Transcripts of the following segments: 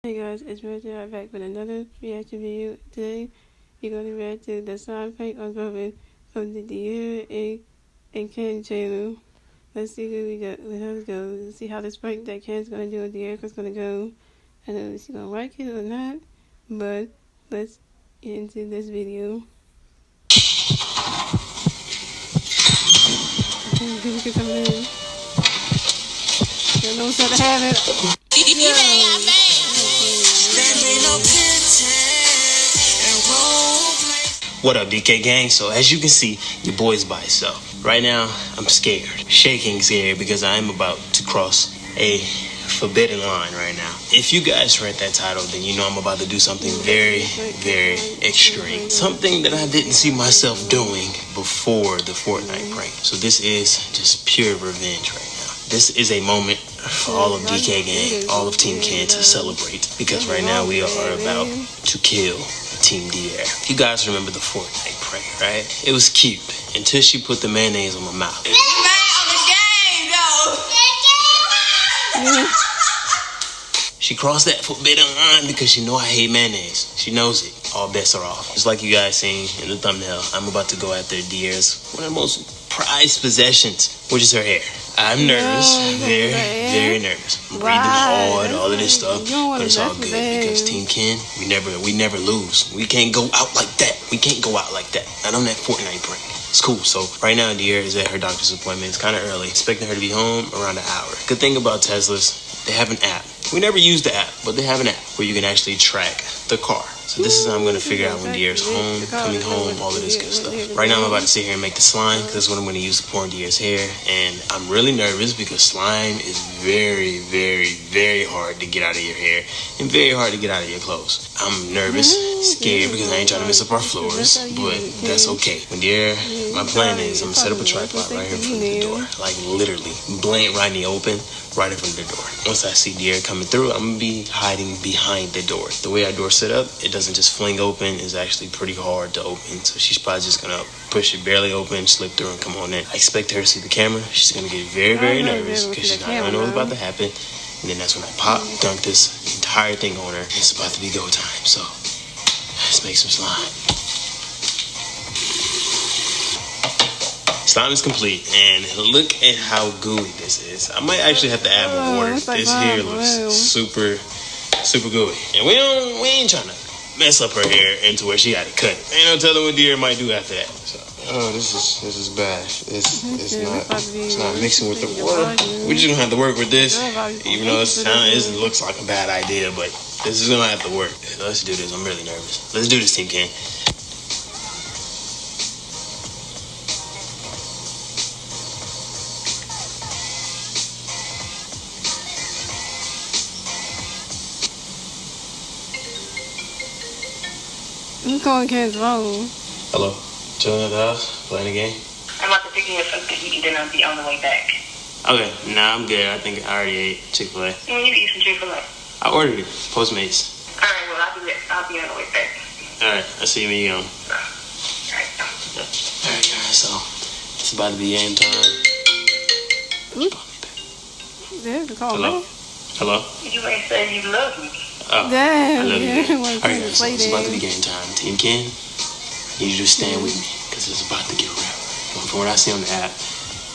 Hey guys, it's Reaction. I'm back with another reaction video. Today, we're going to react to the slime prank on Robin from the Reaction.Cam channel. Let's see who we got. Let's go. Let's see how this prank that Cam's going to do and the Erica's going to go. I don't know if she's going to like it or not, but let's get into this video. People coming in. Y'all know what's up to have it. What up, DK gang? So as you can see, your boy's by himself. Right now, I'm scared. Shaking scared because I am about to cross a forbidden line right now. If you guys read that title, then you know I'm about to do something very, very extreme. Something that I didn't see myself doing before the Fortnite prank. So this is just pure revenge right now. This is a moment for all of DK gang, all of Team Can to celebrate. Because right now we are about to kill Team DR. You guys remember the Fortnite prank, right? It was cute until she put the mayonnaise on my mouth. She crossed that forbidden line because she know I hate mayonnaise. She knows it. All bets are off. Just like you guys seen in the thumbnail, I'm about to go after DR's one of the most prized possessions, which is her hair. I'm nervous, very nervous. I'm breathing hard, all of this stuff, but it's all good because Team Ken, we never lose. We can't go out like that. We can't go out like that. Not on that Fortnite prank. It's cool. So right now, DR is at her doctor's appointment. It's kind of early. Expecting her to be home around an hour. Good thing about Teslas, they have an app. We never use the app, but they have an app where you can actually track the car. So this is how I'm going to figure out when DR's home, coming home, all of this good stuff. Right now, I'm about to sit here and make the slime because that's what I'm going to use to pour in DR's hair. And I'm really nervous because slime is very hard to get out of your hair and very hard to get out of your clothes. I'm nervous, scared because I ain't trying to mess up our floors, but that's okay. When DR, my plan is I'm going to set up a tripod right here in front of the door. Like literally, blank right in the open, right in front of the door. Once I see DR coming through, I'm going to be hiding behind the door. The way our door set up, it doesn't just fling open. It's actually pretty hard to open. So she's probably just going to push it barely open, slip through, and come on in. I expect her to see the camera. She's going to get very nervous because she's not going to know what's about to happen. And then that's when I pop, dunk this entire thing on her. It's about to be go time. So let's make some slime. Slime is complete, and look at how gooey this is. I might actually have to add more water. This hair looks super gooey, and we ain't trying to mess up her hair into where she got it cut. Ain't no telling what DR might do after that. So. Oh, this is bad. It's not mixing with the water. We're just gonna have to work with this, even though it looks like a bad idea, but this is gonna have to work. Let's do this. I'm really nervous. Let's do this, Team Ken. I'm calling Ken's phone. Hello. Chilling at the house, playing a game. I'm about to pick you up something to eat, then I'll be on the way back. Okay, nah, I'm good. I think I already ate Chick-fil-A. You can eat some Chick-fil-A. I ordered it, Postmates. Alright, well, I'll be on the way back. Alright, I'll see you when you go. Alright, guys, so it's about to be game time. Hello? Hello? You ain't saying you love me. Oh, damn, I love you. Alright, guys, so it's about to be game time. Team Ken, I need you to stand with me because it's about to get real. From what I see on the app,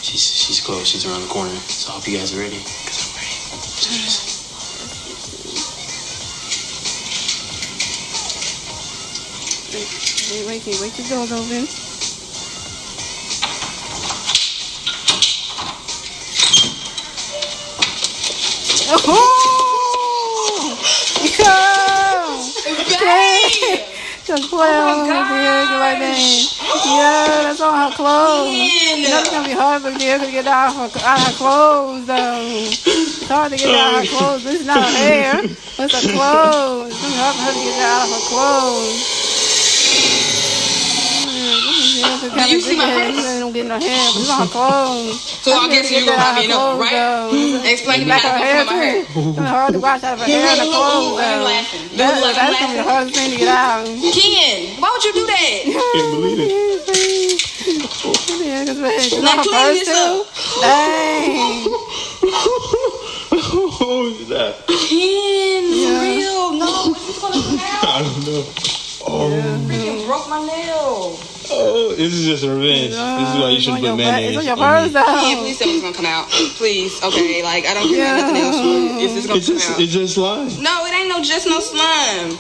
she's close. She's around the corner. So I hope you guys are ready because I'm ready. Let's do this. Wait, the door's open. Just play on like that. Yeah, that's on her clothes. You know it's gonna be hard for Dear to get out of her clothes though. It's hard to get out of her clothes. This is not her hair. It's her clothes. It's gonna be hard for her to get out of her clothes. Do you see my face? Don't get no hair, but it's on her clothes. So I guess you're gonna have me know, right? Explain to me how to hair my hair. It's hard to wash out of her hair and her clothes. That's gonna be the hardest thing to get out. Ken, why would you do that? Can't believe it. Now clean this up. Dang. Who is that? Ken, for real. no. Oh. Freaking broke my nail. Oh, this is just revenge. This is why you shouldn't put mayonnaise. It's on your purse, though. Yeah, please tell me it's gonna come out. Please, okay. Like, I don't care about nothing else. If it's gonna come out. It's just slime. No, it ain't just no slime.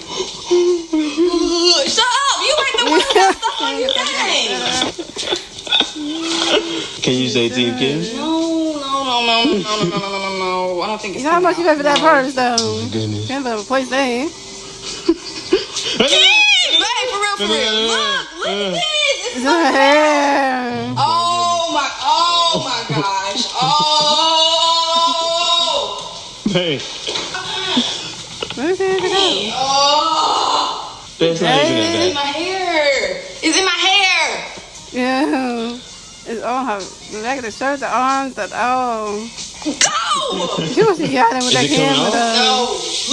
Shut up! You ain't the one who got stuff on your thing. Can you say Team Kim? No. I don't think it's. You know how much you pay for that purse, though? Oh my goodness. Can't have a place there. For real. Look at this. It's It's her hair. oh my gosh. Oh. Hey. Let me see if it goes. Oh. That's not even It's in that my hair. It's in my hair. Yeah. It's on her, the back of the shirt, the arms, the, oh. Go! You must be yelling with that it coming camera, off? though. No.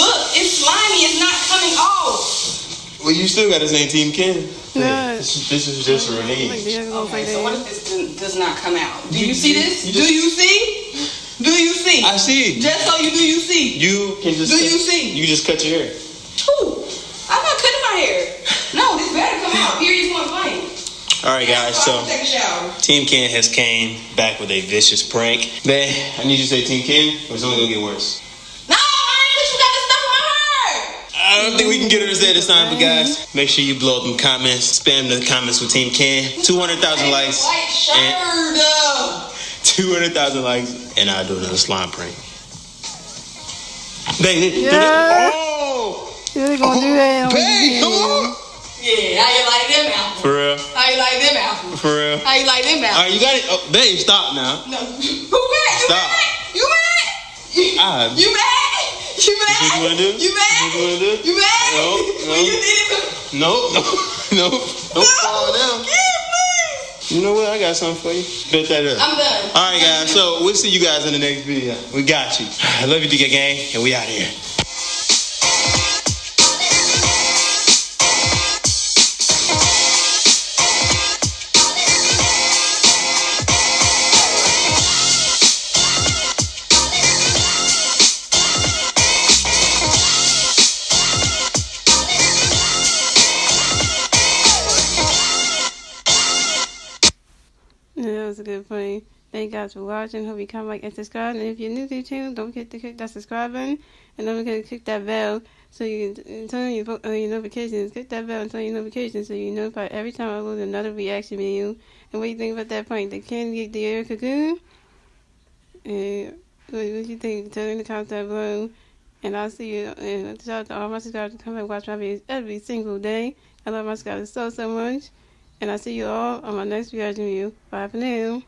Look, it's slimy. It's not coming off. bad. Well, you still got to say Team Kim. Yeah. This is just a Like, revenge. they're gonna Okay, say so what that. if this does not come out? Do you see this? you Do just- you see? Do you see? I see. Just so you do you see? You can just. Do you see? You can just cut your hair. Ooh, I'm not cutting my hair. No, this better come out. Period, point blank. All right, guys. So Take a shower. Team Kim has came back with a vicious prank. Babe, I need you to say Team Kim, or it's only gonna get worse. No, man, but you got the stuff in my hair. I don't think we can get her to say this time, but guys, make sure you blow up them comments. Spam the comments with Team Kim. 200,000 likes. White shirt. And 200,000 likes, and I'll do another slime prank. Babe, Yeah. oh! You're gonna do that. Babe, come on! Yeah, how you like them apples? For real? How you like them apples? For real? How you like them All apples? right, you got it. Oh, babe, stop now. No. Who mad? Stop. You mad? You mad? You mad? What you wanna do? You mad? What you wanna do? You mad? No, When you did it to No. Don't fall down. please. You know what? I got something for you. Bet that up. I'm done. All right, guys. So we'll see you guys in the next video. We got you. I love you, DK Gang, and we out here. Yeah, that was a good point. Thank you guys for watching. Hope you comment, like, and subscribe. And if you're new to the channel, don't forget to click that subscribe button. And don't forget to click that bell so you can turn on your notifications. Click that bell and turn on your notifications so you're notified every time I upload another reaction video. And what do you think about that prank? They can't get the air cocoon? And what do you think? Tell me in the comments down below. And I'll see you. And shout out to all my subscribers to come and watch my videos every single day. I love my subscribers so much. And I'll see you all on my next reaction video. Bye for now.